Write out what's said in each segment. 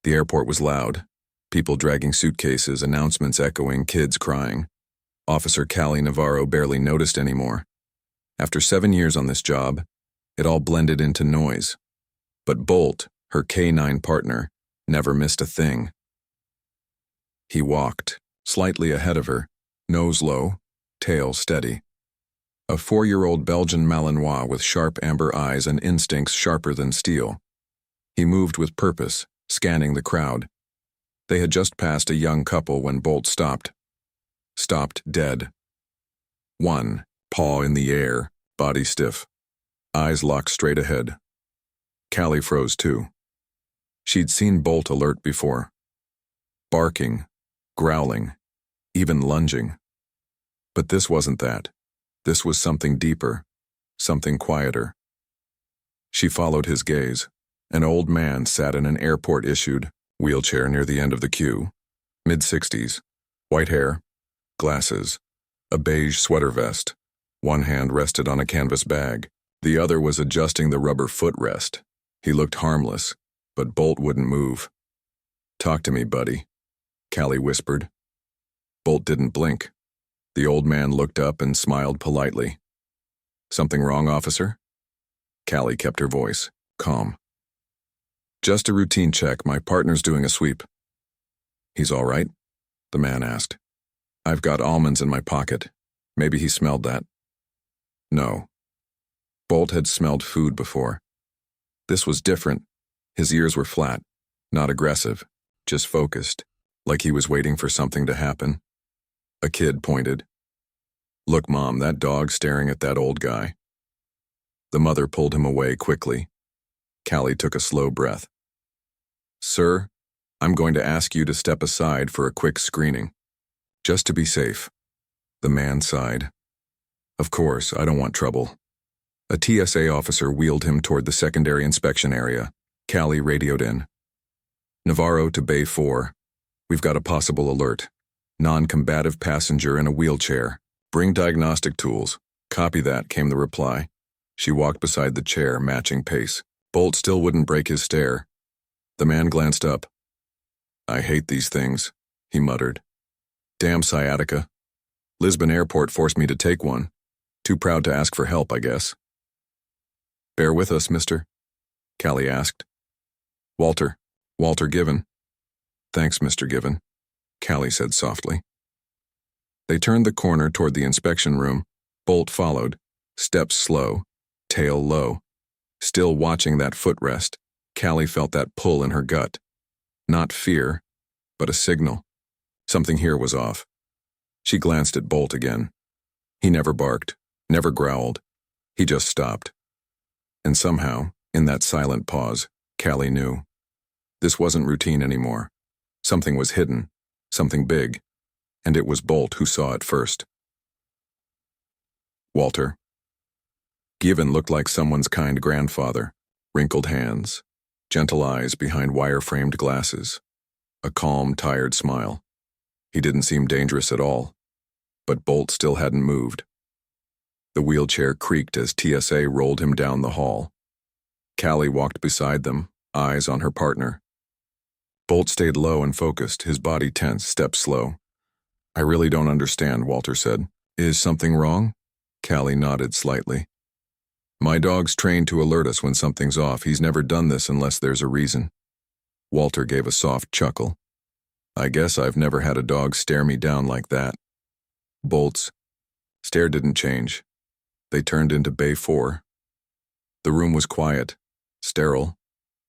The airport was loud. People dragging suitcases, announcements echoing, kids crying. Officer Callie Navarro barely noticed anymore. After 7 years on this job, it all blended into noise. But Bolt, her K-9 partner, never missed a thing. He walked, slightly ahead of her, nose low, tail steady. A 4-year-old Belgian Malinois with sharp amber eyes and instincts sharper than steel. He moved with purpose, scanning the crowd. They had just passed a young couple when Bolt stopped. Stopped dead. One, paw in the air, body stiff. Eyes locked straight ahead. Callie froze too. She'd seen Bolt alert before. Barking, growling, even lunging. But this wasn't that. This was something deeper, something quieter. She followed his gaze. An old man sat in an airport-issued wheelchair near the end of the queue. Mid-60s, white hair, glasses, a beige sweater vest. One hand rested on a canvas bag. The other was adjusting the rubber footrest. He looked harmless, but Bolt wouldn't move. "Talk to me, buddy," Callie whispered. Bolt didn't blink. The old man looked up and smiled politely. "Something wrong, officer?" Callie kept her voice calm. "Just a routine check. My partner's doing a sweep." "He's all right?" the man asked. "I've got almonds in my pocket. Maybe he smelled that." No. Bolt had smelled food before. This was different. His ears were flat, not aggressive, just focused, like he was waiting for something to happen. A kid pointed. "Look, Mom, that dog's staring at that old guy." The mother pulled him away quickly. Callie took a slow breath. "Sir, I'm going to ask you to step aside for a quick screening. Just to be safe." The man sighed. "Of course, I don't want trouble." A TSA officer wheeled him toward the secondary inspection area. Callie radioed in. "Navarro to Bay 4. We've got a possible alert. Non-combative passenger in a wheelchair. Bring diagnostic tools." "Copy that," came the reply. She walked beside the chair, matching pace. Bolt still wouldn't break his stare. The man glanced up. "I hate these things," he muttered. "Damn sciatica. Lisbon Airport forced me to take one. Too proud to ask for help, I guess." "Bear with us, mister?" Callie asked. Walter Given." "Thanks, Mr. Given," Callie said softly. They turned the corner toward the inspection room. Bolt followed, steps slow, tail low. Still watching that footrest, Callie felt that pull in her gut. Not fear, but a signal. Something here was off. She glanced at Bolt again. He never barked, never growled. He just stopped. And somehow, in that silent pause, Callie knew. This wasn't routine anymore. Something was hidden, something big, and it was Bolt who saw it first. Walter. Given looked like someone's kind grandfather. Wrinkled hands, gentle eyes behind wire-framed glasses. A calm, tired smile. He didn't seem dangerous at all. But Bolt still hadn't moved. The wheelchair creaked as TSA rolled him down the hall. Callie walked beside them, eyes on her partner. Bolt stayed low and focused, his body tense, steps slow. "I really don't understand," Walter said. "Is something wrong?" Callie nodded slightly. "My dog's trained to alert us when something's off. He's never done this unless there's a reason." Walter gave a soft chuckle. "I guess I've never had a dog stare me down like that." Bolt's stare didn't change. They turned into Bay 4. The room was quiet, sterile,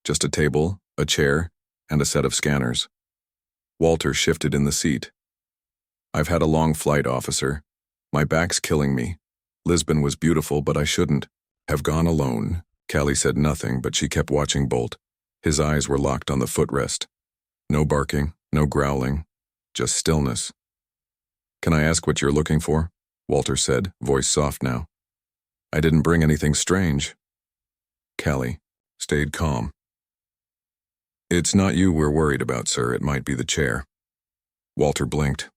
just a table, a chair, and a set of scanners. Walter shifted in the seat. "I've had a long flight, officer. My back's killing me. Lisbon was beautiful, but I shouldn't have gone alone." Callie said nothing, but she kept watching Bolt. His eyes were locked on the footrest. No barking, no growling, just stillness. "Can I ask what you're looking for?" Walter said, voice soft now. "I didn't bring anything strange." Callie stayed calm. "It's not you we're worried about, sir. It might be the chair." Walter blinked.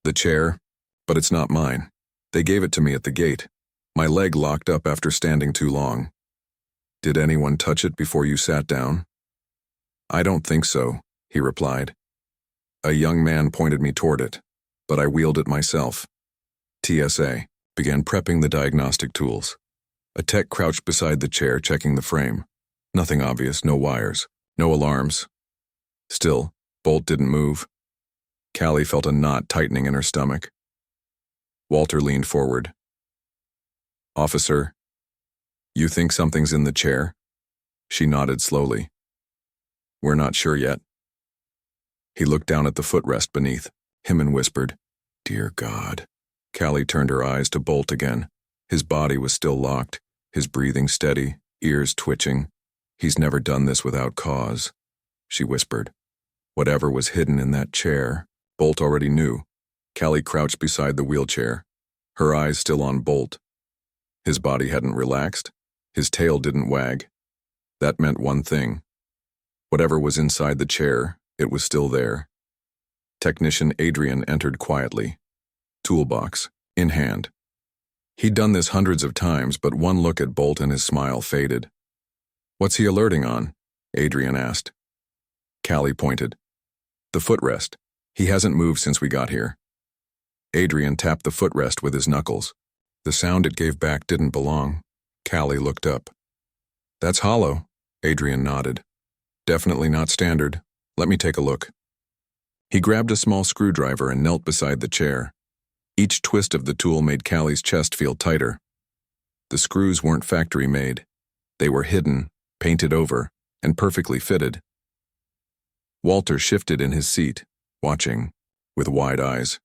"The chair? But it's not mine. They gave it to me at the gate. My leg locked up after standing too long." "Did anyone touch it before you sat down?" I don't think so, he replied. A young man pointed me toward it, but I wheeled it myself. TSA began prepping the diagnostic tools. A tech crouched beside the chair checking the frame. Nothing obvious, no wires, no alarms. Still, Bolt didn't move. Callie felt a knot tightening in her stomach. Walter leaned forward. Officer, you think something's in the chair? She nodded slowly. We're not sure yet. He looked down at the footrest beneath him and whispered, Dear God. Callie turned her eyes to Bolt again. His body was still locked, his breathing steady, ears twitching. He's never done this without cause, she whispered. Whatever was hidden in that chair, Bolt already knew. Callie crouched beside the wheelchair, her eyes still on Bolt. His body hadn't relaxed, his tail didn't wag. That meant one thing. Whatever was inside the chair, it was still there. Technician Adrian entered quietly, toolbox in hand. He'd done this hundreds of times, but one look at Bolt and his smile faded. What's he alerting on? Adrian asked. Callie pointed. The footrest. He hasn't moved since we got here. Adrian tapped the footrest with his knuckles. The sound it gave back didn't belong. Callie looked up. That's hollow, Adrian nodded. Definitely not standard. Let me take a look. He grabbed a small screwdriver and knelt beside the chair. Each twist of the tool made Callie's chest feel tighter. The screws weren't factory-made. They were hidden, painted over, and perfectly fitted. Walter shifted in his seat, watching, with wide eyes.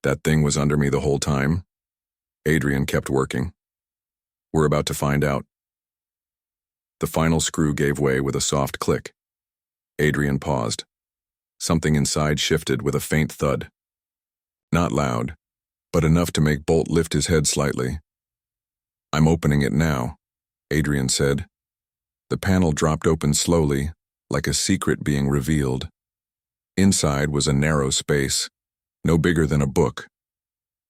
That thing was under me the whole time? Adrian kept working. We're about to find out. The final screw gave way with a soft click. Adrian paused. Something inside shifted with a faint thud. Not loud, but enough to make Bolt lift his head slightly. I'm opening it now, Adrian said. The panel dropped open slowly, like a secret being revealed. Inside was a narrow space, no bigger than a book.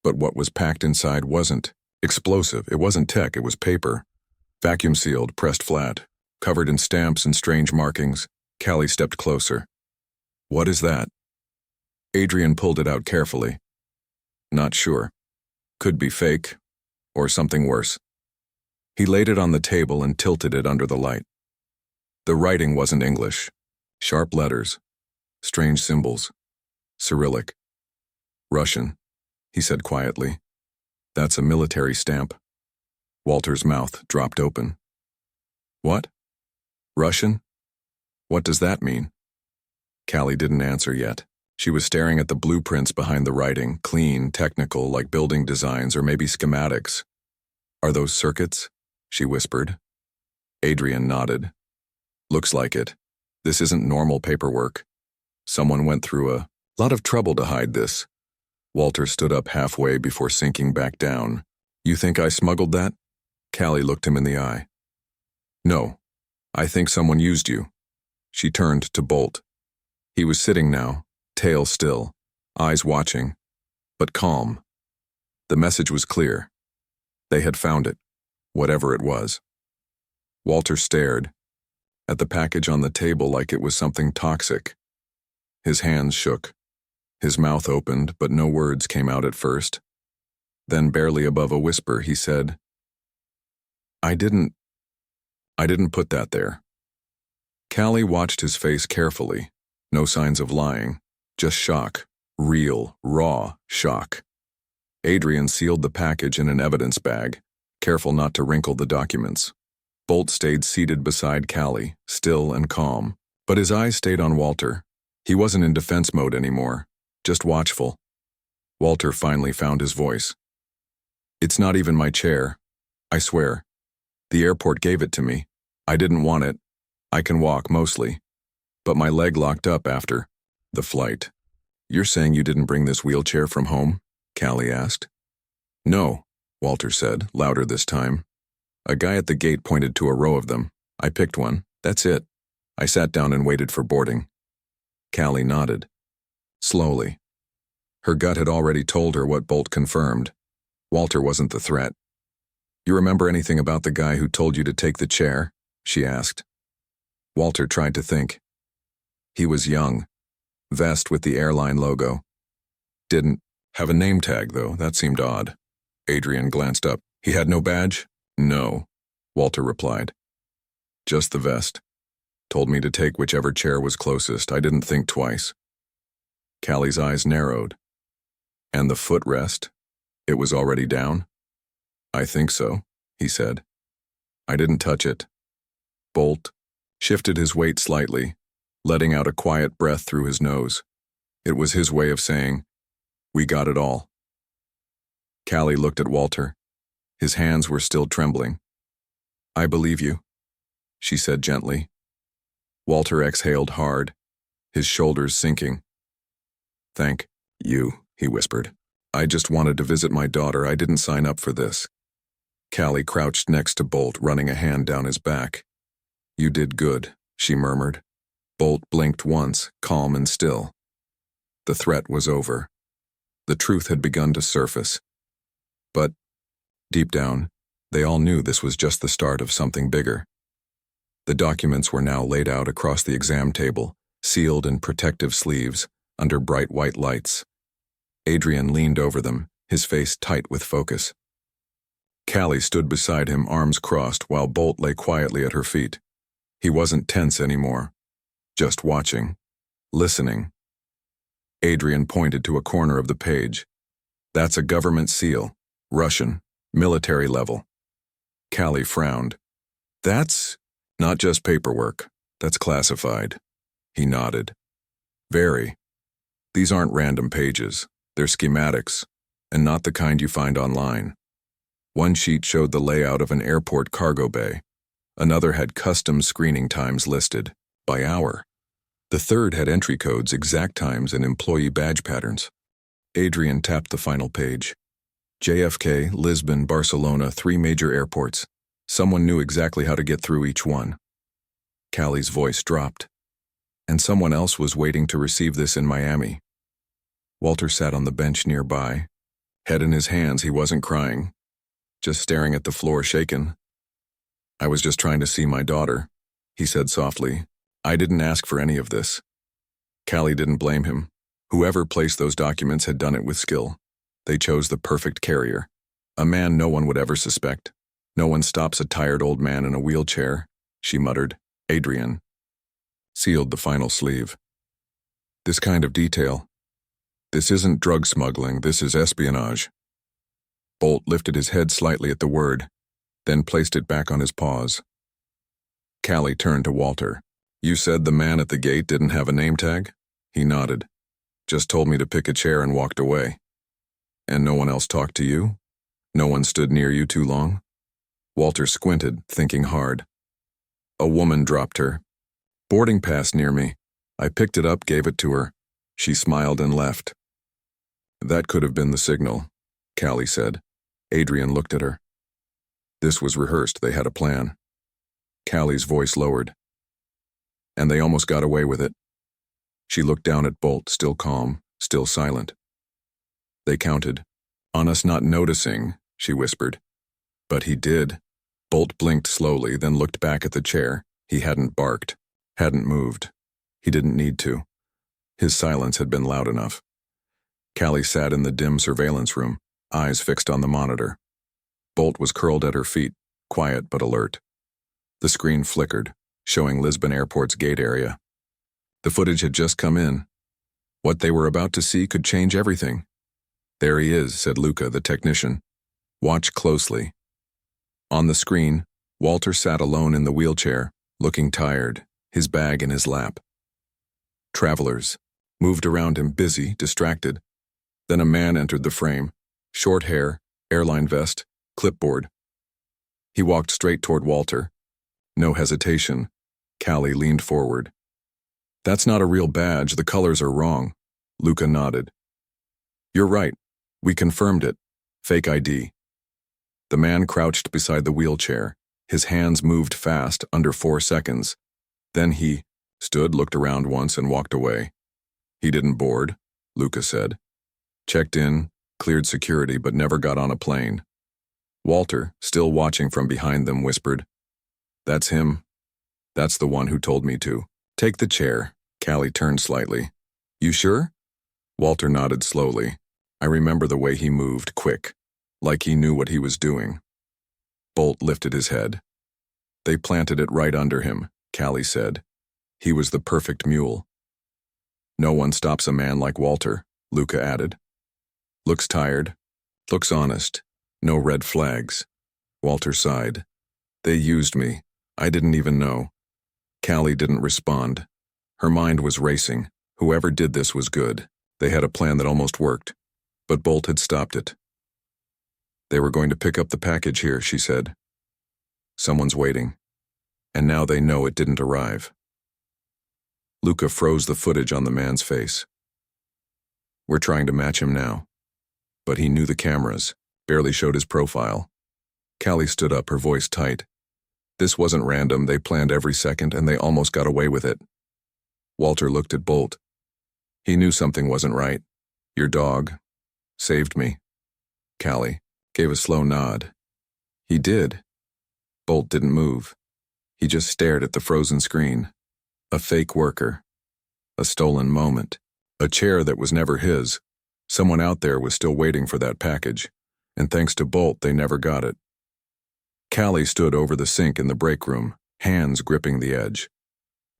But what was packed inside wasn't explosive. It wasn't tech, it was paper. Vacuum sealed, pressed flat, covered in stamps and strange markings. Callie stepped closer. What is that? Adrian pulled it out carefully. Not sure. Could be fake, or something worse. He laid it on the table and tilted it under the light. The writing wasn't English. Sharp letters. Strange symbols. Cyrillic. Russian, he said quietly. That's a military stamp. Walter's mouth dropped open. What? Russian? What does that mean? Callie didn't answer yet. She was staring at the blueprints behind the writing, clean, technical, like building designs or maybe schematics. Are those circuits? She whispered. Adrian nodded. Looks like it. This isn't normal paperwork. Someone went through a lot of trouble to hide this. Walter stood up halfway before sinking back down. You think I smuggled that? Callie looked him in the eye. No, I think someone used you. She turned to Bolt. He was sitting now, tail still, eyes watching, but calm. The message was clear. They had found it, whatever it was. Walter stared at the package on the table like it was something toxic. His hands shook. His mouth opened, but no words came out at first. Then, barely above a whisper, he said, I didn't put that there. Callie watched his face carefully. No signs of lying, just shock, real, raw shock. Adrian sealed the package in an evidence bag, careful not to wrinkle the documents. Bolt stayed seated beside Callie, still and calm, but his eyes stayed on Walter. He wasn't in defense mode anymore, just watchful. Walter finally found his voice. It's not even my chair, I swear. The airport gave it to me. I didn't want it. I can walk, mostly. But my leg locked up after the flight. You're saying you didn't bring this wheelchair from home? Callie asked. No, Walter said, louder this time. A guy at the gate pointed to a row of them. I picked one. That's it. I sat down and waited for boarding. Callie nodded. Slowly. Her gut had already told her what Bolt confirmed. Walter wasn't the threat. You remember anything about the guy who told you to take the chair? She asked. Walter tried to think. He was young. Vest with the airline logo. Didn't have a name tag, though. That seemed odd. Adrian glanced up. He had no badge? No, Walter replied. Just the vest. Told me to take whichever chair was closest. I didn't think twice. Callie's eyes narrowed. And the footrest? It was already down? I think so, he said. I didn't touch it. Bolt shifted his weight slightly, letting out a quiet breath through his nose. It was his way of saying, "We got it all." Callie looked at Walter. His hands were still trembling. "I believe you," she said gently. Walter exhaled hard, his shoulders sinking. "Thank you," he whispered. "I just wanted to visit my daughter. I didn't sign up for this." Callie crouched next to Bolt, running a hand down his back. "You did good," she murmured. Bolt blinked once, calm and still. The threat was over. The truth had begun to surface. But, deep down, they all knew this was just the start of something bigger. The documents were now laid out across the exam table, sealed in protective sleeves, under bright white lights. Adrian leaned over them, his face tight with focus. Callie stood beside him, arms crossed, while Bolt lay quietly at her feet. He wasn't tense anymore, just watching, listening. Adrian pointed to a corner of the page. "That's a government seal, Russian, military level." Callie frowned. "That's not just paperwork, that's classified." He nodded. "Very. These aren't random pages, they're schematics, and not the kind you find online." One sheet showed the layout of an airport cargo bay. Another had custom screening times listed, by hour. The third had entry codes, exact times, and employee badge patterns. Adrian tapped the final page. JFK, Lisbon, Barcelona, 3 major airports. Someone knew exactly how to get through each one. Callie's voice dropped. And someone else was waiting to receive this in Miami. Walter sat on the bench nearby. Head in his hands, he wasn't crying. Just staring at the floor, shaken. "I was just trying to see my daughter," he said softly. "I didn't ask for any of this." Callie didn't blame him. Whoever placed those documents had done it with skill. They chose the perfect carrier. A man no one would ever suspect. "No one stops a tired old man in a wheelchair," she muttered. Adrian sealed the final sleeve. "This kind of detail. This isn't drug smuggling, this is espionage." Bolt lifted his head slightly at the word, then placed it back on his paws. Callie turned to Walter. "You said the man at the gate didn't have a name tag?" He nodded. "Just told me to pick a chair and walked away." "And no one else talked to you? No one stood near you too long?" Walter squinted, thinking hard. "A woman dropped her boarding pass near me. I picked it up, gave it to her. She smiled and left." "That could have been the signal," Callie said. Adrian looked at her. This was rehearsed, they had a plan. Callie's voice lowered. "And they almost got away with it." She looked down at Bolt, still calm, still silent. "They counted on us not noticing," she whispered. "But he did." Bolt blinked slowly, then looked back at the chair. He hadn't barked, hadn't moved. He didn't need to. His silence had been loud enough. Callie sat in the dim surveillance room, eyes fixed on the monitor. Bolt was curled at her feet, quiet but alert. The screen flickered, showing Lisbon Airport's gate area. The footage had just come in. What they were about to see could change everything. "There he is," said Luca, the technician. "Watch closely." On the screen, Walter sat alone in the wheelchair, looking tired, his bag in his lap. Travelers moved around him, busy, distracted. Then a man entered the frame, short hair, airline vest, clipboard. He walked straight toward Walter. No hesitation. Callie leaned forward. "That's not a real badge, the colors are wrong." Luca nodded. "You're right. We confirmed it. Fake ID." The man crouched beside the wheelchair. His hands moved fast, under 4 seconds. Then he stood, looked around once, and walked away. "He didn't board," Luca said. "Checked in, cleared security, but never got on a plane." Walter, still watching from behind them, whispered, "That's him. That's the one who told me to. Take the chair. Callie turned slightly. You sure? Walter nodded slowly. I remember the way he moved, quick, like he knew what he was doing. Bolt lifted his head. They planted it right under him, Callie said. He was the perfect mule. No one stops a man like Walter, Luca added. Looks tired. Looks honest. No red flags. Walter sighed. They used me. I didn't even know. Callie didn't respond. Her mind was racing. Whoever did this was good. They had a plan that almost worked. But Bolt had stopped it. They were going to pick up the package here, she said. Someone's waiting. And now they know it didn't arrive. Luca froze the footage on the man's face. We're trying to match him now. But he knew the cameras, barely showed his profile. Callie stood up, her voice tight. This wasn't random, they planned every second and they almost got away with it. Walter looked at Bolt. He knew something wasn't right. Your dog saved me. Callie gave a slow nod. He did. Bolt didn't move. He just stared at the frozen screen. A fake worker. A stolen moment. A chair that was never his. Someone out there was still waiting for that package, and thanks to Bolt, they never got it. Callie stood over the sink in the break room, hands gripping the edge.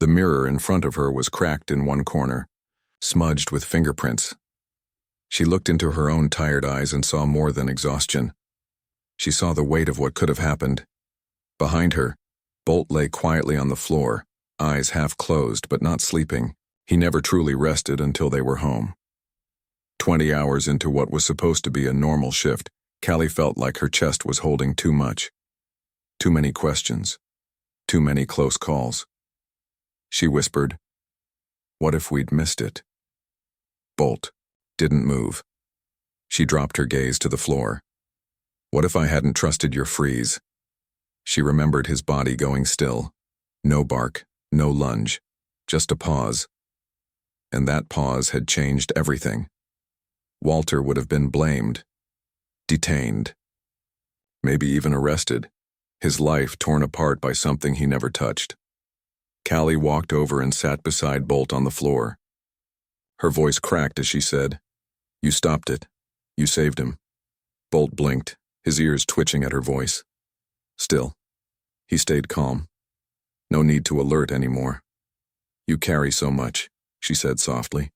The mirror in front of her was cracked in one corner, smudged with fingerprints. She looked into her own tired eyes and saw more than exhaustion. She saw the weight of what could have happened. Behind her, Bolt lay quietly on the floor, eyes half closed but not sleeping. He never truly rested until they were home. 20 hours into what was supposed to be a normal shift, Callie felt like her chest was holding too much. Too many questions. Too many close calls. She whispered, "What if we'd missed it?" Bolt didn't move. She dropped her gaze to the floor. "What if I hadn't trusted your freeze?" She remembered his body going still. No bark, no lunge, just a pause. And that pause had changed everything. Walter would have been blamed, detained, maybe even arrested, his life torn apart by something he never touched. Callie walked over and sat beside Bolt on the floor. Her voice cracked as she said, "You stopped it. You saved him." Bolt blinked, his ears twitching at her voice. Still, he stayed calm. No need to alert anymore. "You carry so much," she said softly,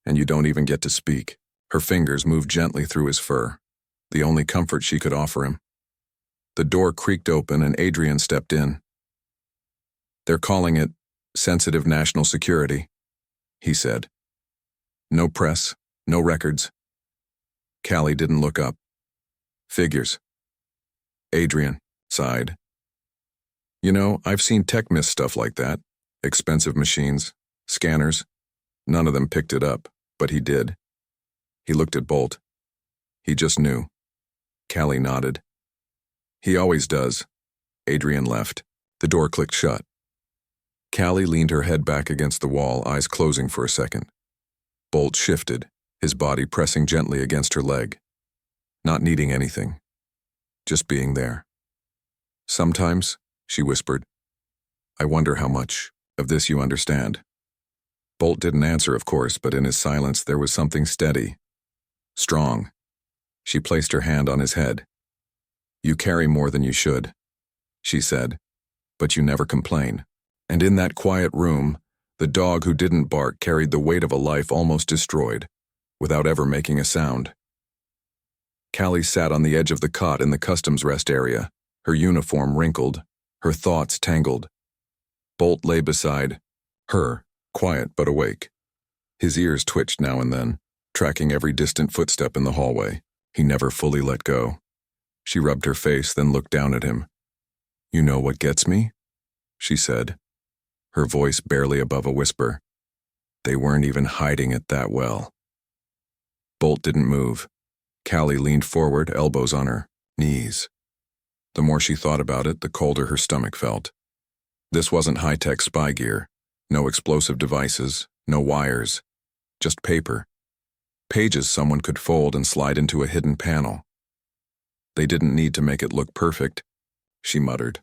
"and you don't even get to speak." Her fingers moved gently through his fur, the only comfort she could offer him. The door creaked open and Adrian stepped in. "They're calling it sensitive national security," he said. "No press, no records." Callie didn't look up. "Figures." Adrian sighed. "You know, I've seen tech miss stuff like that. Expensive machines, scanners. None of them picked it up, but he did." He looked at Bolt. He just knew. Callie nodded. "He always does." Adrian left. The door clicked shut. Callie leaned her head back against the wall, eyes closing for a second. Bolt shifted, his body pressing gently against her leg. Not needing anything. Just being there. "Sometimes," she whispered, "I wonder how much of this you understand." Bolt didn't answer, of course, but in his silence there was something steady. Strong. She placed her hand on his head. "You carry more than you should," she said, "but you never complain." And in that quiet room, the dog who didn't bark carried the weight of a life almost destroyed, without ever making a sound. Callie sat on the edge of the cot in the customs rest area, her uniform wrinkled, her thoughts tangled. Bolt lay beside her, quiet but awake. His ears twitched now and then, tracking every distant footstep in the hallway. He never fully let go. She rubbed her face, then looked down at him. "You know what gets me?" she said, her voice barely above a whisper. They weren't even hiding it that well. Bolt didn't move. Callie leaned forward, elbows on her knees. The more she thought about it, the colder her stomach felt. This wasn't high-tech spy gear. No explosive devices, no wires. Just paper. Pages someone could fold and slide into a hidden panel. They didn't need to make it look perfect, she muttered,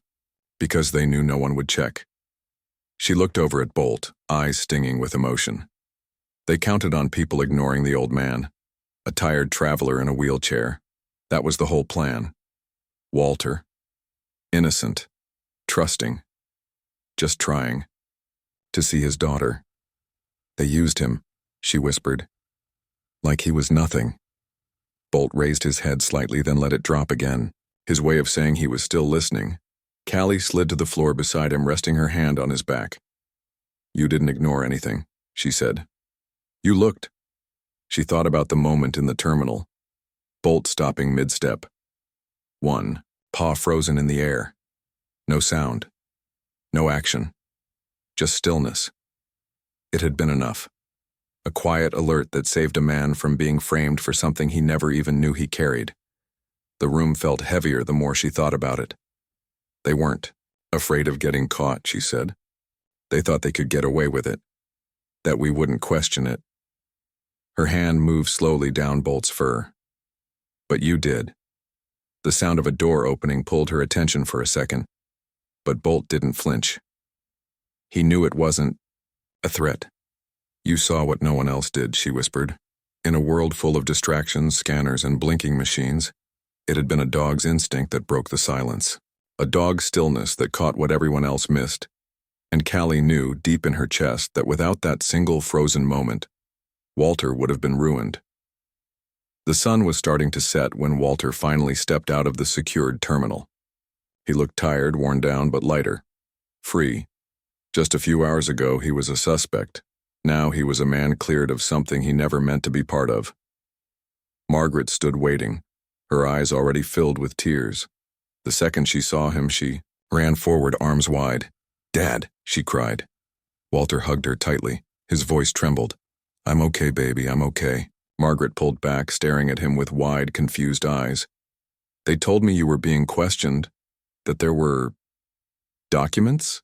because they knew no one would check. She looked over at Bolt, eyes stinging with emotion. They counted on people ignoring the old man, a tired traveler in a wheelchair. That was the whole plan. Walter. Innocent. Trusting. Just trying. To see his daughter. They used him, she whispered. Like he was nothing. Bolt raised his head slightly, then let it drop again, his way of saying he was still listening. Callie slid to the floor beside him, resting her hand on his back. You didn't ignore anything, she said. You looked. She thought about the moment in the terminal. Bolt stopping mid-step. One, paw frozen in the air. No sound. No action. Just stillness. It had been enough. A quiet alert that saved a man from being framed for something he never even knew he carried. The room felt heavier the more she thought about it. They weren't afraid of getting caught, she said. They thought they could get away with it. That we wouldn't question it. Her hand moved slowly down Bolt's fur. But you did. The sound of a door opening pulled her attention for a second. But Bolt didn't flinch. He knew it wasn't a threat. You saw what no one else did, she whispered. In a world full of distractions, scanners, and blinking machines, it had been a dog's instinct that broke the silence. A dog's stillness that caught what everyone else missed. And Callie knew, deep in her chest, that without that single frozen moment, Walter would have been ruined. The sun was starting to set when Walter finally stepped out of the secured terminal. He looked tired, worn down, but lighter. Free. Just a few hours ago, he was a suspect. Now he was a man cleared of something he never meant to be part of. Margaret stood waiting, her eyes already filled with tears. The second she saw him, she ran forward, arms wide. Dad, she cried. Walter hugged her tightly. His voice trembled. I'm okay, baby, I'm okay. Margaret pulled back, staring at him with wide, confused eyes. They told me you were being questioned, that there were documents?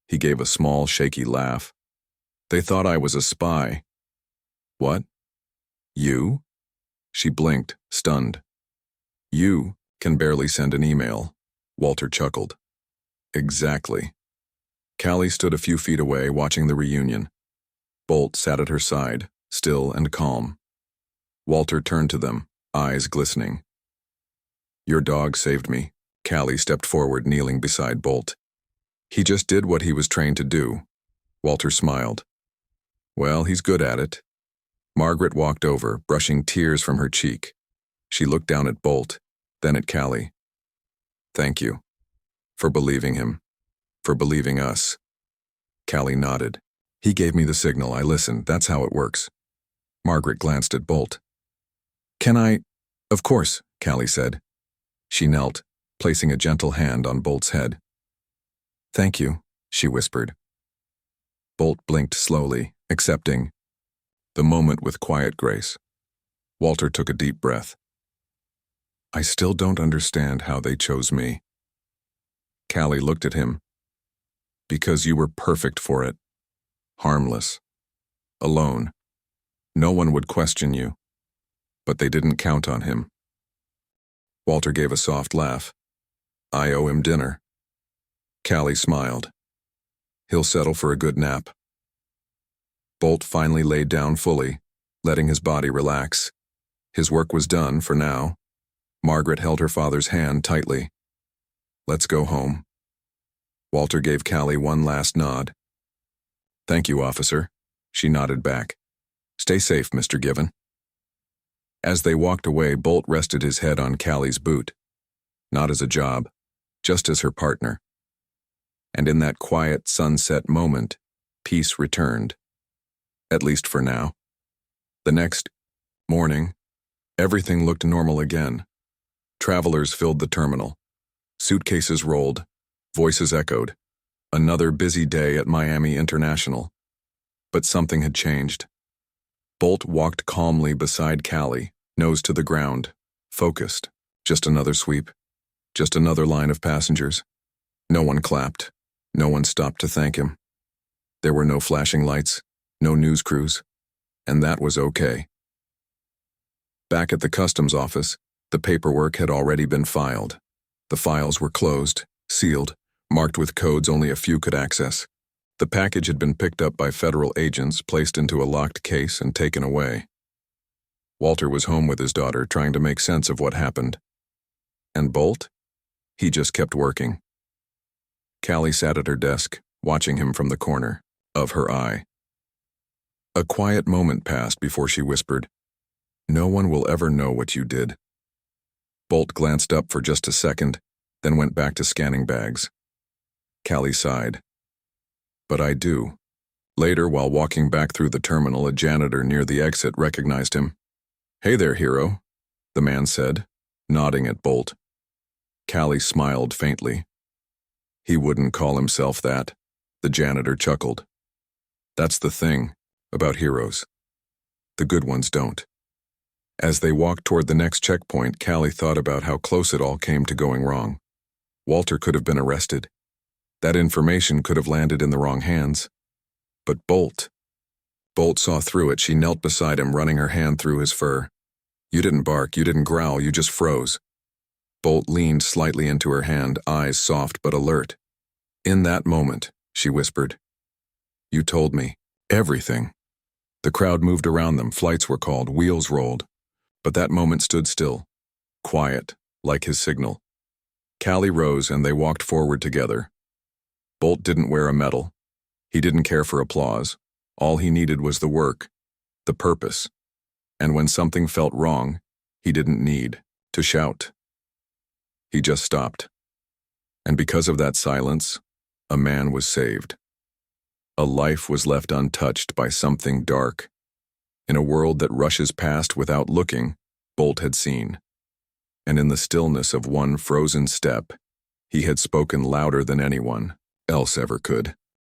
He gave a small, shaky laugh. They thought I was a spy. What? You? She blinked, stunned. You can barely send an email, Walter chuckled. Exactly. Callie stood a few feet away, watching the reunion. Bolt sat at her side, still and calm. Walter turned to them, eyes glistening. Your dog saved me. Callie stepped forward, kneeling beside Bolt. He just did what he was trained to do. Walter smiled. Well, he's good at it. Margaret walked over, brushing tears from her cheek. She looked down at Bolt, then at Callie. Thank you. For believing him. For believing us. Callie nodded. He gave me the signal, I listened, that's how it works. Margaret glanced at Bolt. Can I? Of course, Callie said. She knelt, placing a gentle hand on Bolt's head. Thank you, she whispered. Bolt blinked slowly, accepting the moment with quiet grace. Walter took a deep breath. I still don't understand how they chose me. Callie looked at him. Because you were perfect for it. Harmless. Alone. No one would question you. But they didn't count on him. Walter gave a soft laugh. I owe him dinner. Callie smiled. He'll settle for a good nap. Bolt finally laid down fully, letting his body relax. His work was done for now. Margaret held her father's hand tightly. Let's go home. Walter gave Callie one last nod. Thank you, officer. She nodded back. Stay safe, Mr. Given. As they walked away, Bolt rested his head on Callie's boot. Not as a job, just as her partner. And in that quiet sunset moment, peace returned. At least for now. The next morning, everything looked normal again. Travelers filled the terminal. Suitcases rolled. Voices echoed. Another busy day at Miami International. But something had changed. Bolt walked calmly beside Callie, nose to the ground, focused. Just another sweep. Just another line of passengers. No one clapped. No one stopped to thank him. There were no flashing lights, no news crews, and that was okay. Back at the customs office, the paperwork had already been filed. The files were closed, sealed, marked with codes only a few could access. The package had been picked up by federal agents, placed into a locked case, and taken away. Walter was home with his daughter, trying to make sense of what happened. And Bolt? He just kept working. Callie sat at her desk, watching him from the corner of her eye. A quiet moment passed before she whispered, "No one will ever know what you did." Bolt glanced up for just a second, then went back to scanning bags. Callie sighed. "But I do." Later, while walking back through the terminal, a janitor near the exit recognized him. "Hey there, hero," the man said, nodding at Bolt. Callie smiled faintly. "He wouldn't call himself that," the janitor chuckled. "That's the thing about heroes. The good ones don't." As they walked toward the next checkpoint, Callie thought about how close it all came to going wrong. Walter could have been arrested. That information could have landed in the wrong hands. But Bolt saw through it. She knelt beside him, running her hand through his fur. "You didn't bark, you didn't growl, you just froze." Bolt leaned slightly into her hand, eyes soft but alert. "In that moment," she whispered, "you told me everything." The crowd moved around them, flights were called, wheels rolled. But that moment stood still, quiet, like his signal. Callie rose and they walked forward together. Bolt didn't wear a medal. He didn't care for applause. All he needed was the work, the purpose. And when something felt wrong, he didn't need to shout. He just stopped. And because of that silence, a man was saved. A life was left untouched by something dark. In a world that rushes past without looking, Bolt had seen. And in the stillness of one frozen step, he had spoken louder than anyone else ever could.